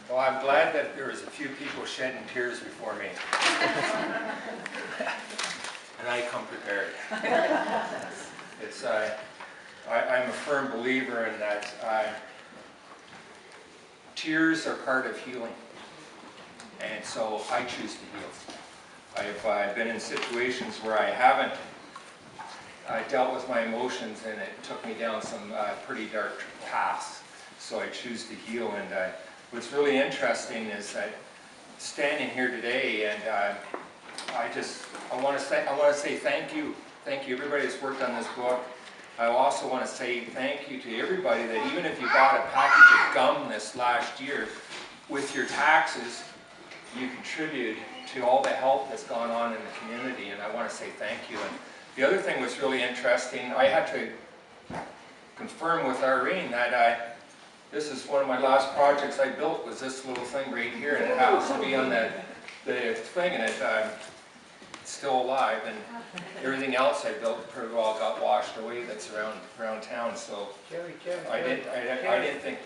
Well, I'm glad that there was a few people shedding tears before me. And I come prepared. I'm a firm believer in that tears are part of healing. And so I choose to heal. I've been in situations where I haven't dealt with my emotions, and it took me down some pretty dark paths. So I choose to heal. And what's really interesting is that standing here today, and I want to say thank you. Thank you, everybody that's worked on this book. I also want to say thank you to everybody that even if you bought a package of gum this last year, with your taxes, you contribute to all the help that's gone on in the community, and I want to say thank you. And the other thing was really interesting. I had to confirm with Irene that this is one of my last projects I built, was this little thing right here, and it happens to be on the thing, and it's still alive, and everything else I built pretty well got washed away that's around town. So I didn't think.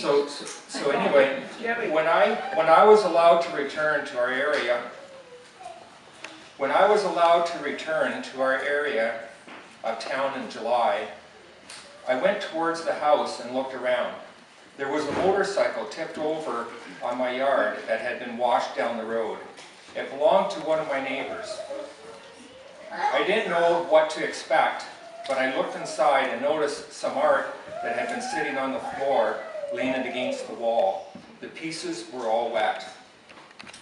So anyway, when I was allowed to return to our area, of town in July, I went towards the house and looked around. There was a motorcycle tipped over on my yard that had been washed down the road. It belonged to one of my neighbors. I didn't know what to expect, but I looked inside and noticed some art that had been sitting on the floor, leaning against the wall. The pieces were all wet.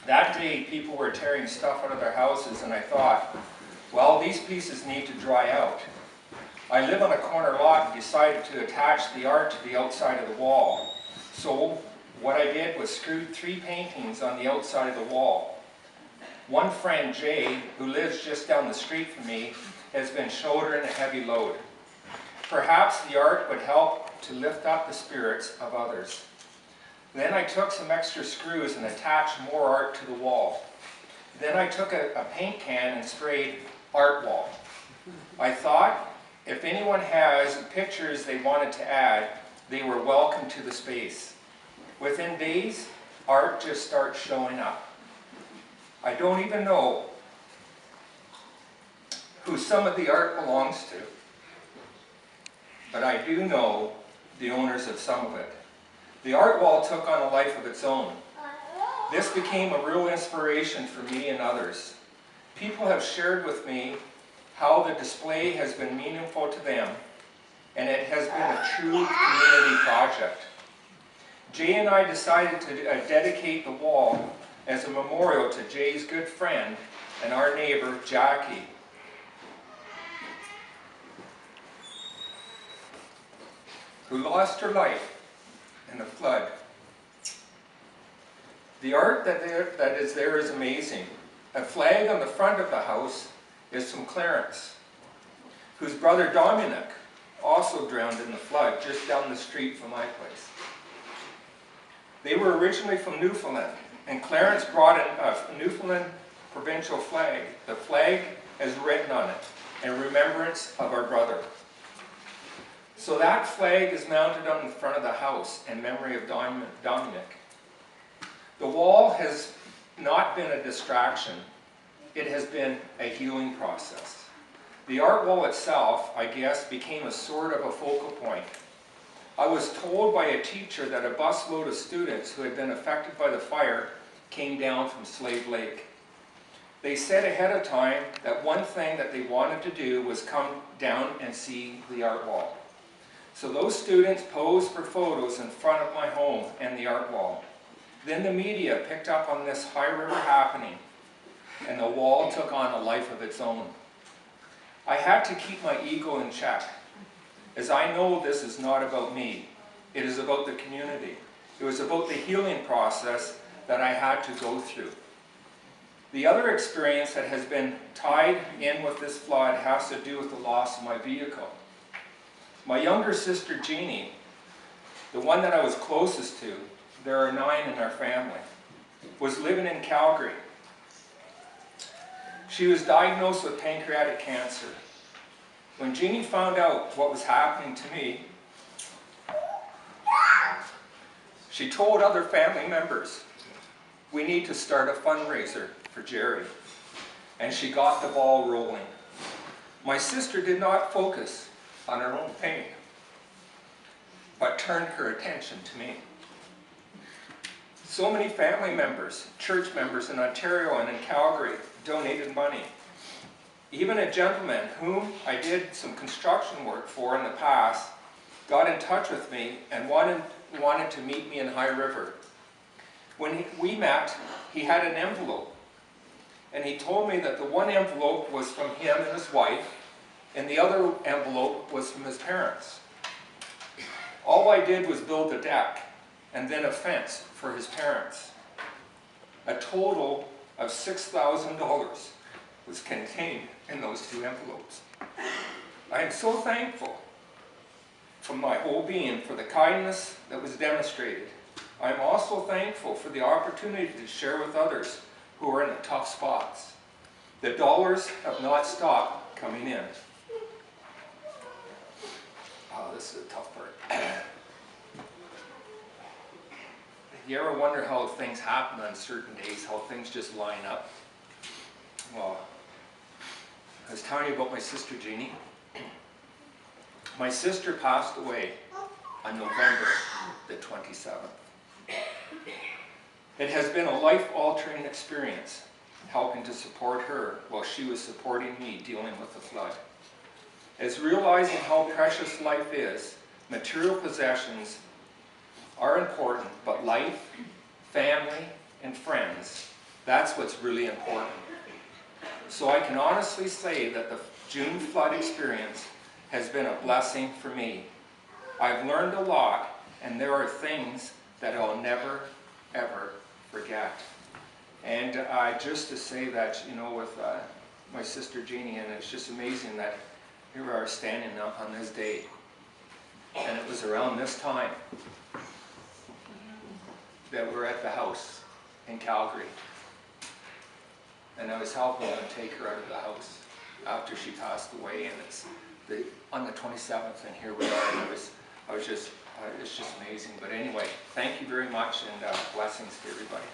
That day, people were tearing stuff out of their houses, and I thought, well, these pieces need to dry out. I live on a corner lot and decided to attach the art to the outside of the wall. So what I did was screwed 3 paintings on the outside of the wall. One friend, Jay, who lives just down the street from me, has been shouldering a heavy load. Perhaps the art would help to lift up the spirits of others. Then I took some extra screws and attached more art to the wall. Then I took a paint can and sprayed art wall. I thought if anyone has pictures they wanted to add, they were welcome to the space. Within days, art just starts showing up. I don't even know who some of the art belongs to, but I do know the owners of some of it. The art wall took on a life of its own. This became a real inspiration for me and others. People have shared with me how the display has been meaningful to them, and it has been a true community project. Jay and I decided to dedicate the wall as a memorial to Jay's good friend and our neighbor, Jackie, who lost her life in the flood. The art that is there is amazing. A flag on the front of the house is from Clarence, whose brother Dominic also drowned in the flood just down the street from my place. They were originally from Newfoundland, and Clarence brought in a Newfoundland provincial flag. The flag has written on it, in remembrance of our brother. So that flag is mounted on the front of the house in memory of Dominic. The wall has not been a distraction. It has been a healing process. The art wall itself, I guess, became a sort of a focal point. I was told by a teacher that a busload of students who had been affected by the fire came down from Slave Lake. They said ahead of time that one thing that they wanted to do was come down and see the art wall. So those students posed for photos in front of my home and the art wall. Then the media picked up on this high river happening, and the wall took on a life of its own. I had to keep my ego in check, as I know this is not about me. It is about the community. It was about the healing process that I had to go through. The other experience that has been tied in with this flood has to do with the loss of my vehicle. My younger sister, Jeanie, the one that I was closest to, there are 9 in our family, was living in Calgary. She was diagnosed with pancreatic cancer. When Jeanie found out what was happening to me, She told other family members, we need to start a fundraiser for Jerry. And she got the ball rolling. My sister did not focus on her own pain, but turned her attention to me. So many family members, church members in Ontario and in Calgary donated money. Even a gentleman whom I did some construction work for in the past got in touch with me and wanted to meet me in High River. When we met, he had an envelope, and he told me that the one envelope was from him and his wife, and the other envelope was from his parents. All I did was build a deck and then a fence for his parents. A total of $6,000 was contained in those two envelopes. I am so thankful from my whole being for the kindness that was demonstrated. I am also thankful for the opportunity to share with others who are in the tough spots. The dollars have not stopped coming in. Oh, this is a tough part. You ever wonder how things happen on certain days, how things just line up? Well, I was telling you about my sister Jeanie. My sister passed away on November the 27th. It has been a life-altering experience, helping to support her while she was supporting me dealing with the flood. As realizing how precious life is, material possessions are important, but life, family, and friends, that's what's really important. So I can honestly say that the June flood experience has been a blessing for me. I've learned a lot, and there are things that I'll never, ever forget. And just to say that, you know, with my sister Jeanie, and it's just amazing that here we are standing on this day. And it was around this time that we're at the house in Calgary. And I was helping them take her out of the house after she passed away, and it's on the 27th, and here we are. And it's just amazing. But anyway, thank you very much, and blessings to everybody.